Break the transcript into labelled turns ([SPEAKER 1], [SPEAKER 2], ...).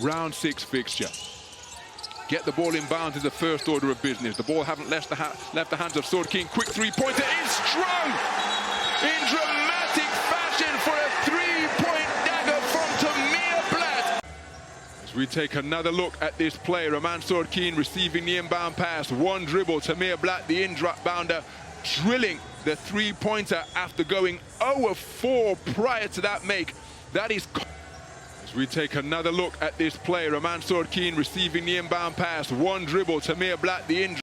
[SPEAKER 1] round 6 fixture. Get the ball in bounds is the first order of business. The ball haven't left the hands of Sword King. Quick three-pointer is strong in dramatic fashion for a three-point dagger from Tamir Blatt. As we take another look at this play, Roman Sword King receiving the inbound pass. One dribble, Tamir Blatt, the in-bounder, drilling the three-pointer after going 0 of 4 prior to that make. That is... As we take another look at this play, Roman Sword King receiving the inbound pass. One dribble, Tamir Blatt, the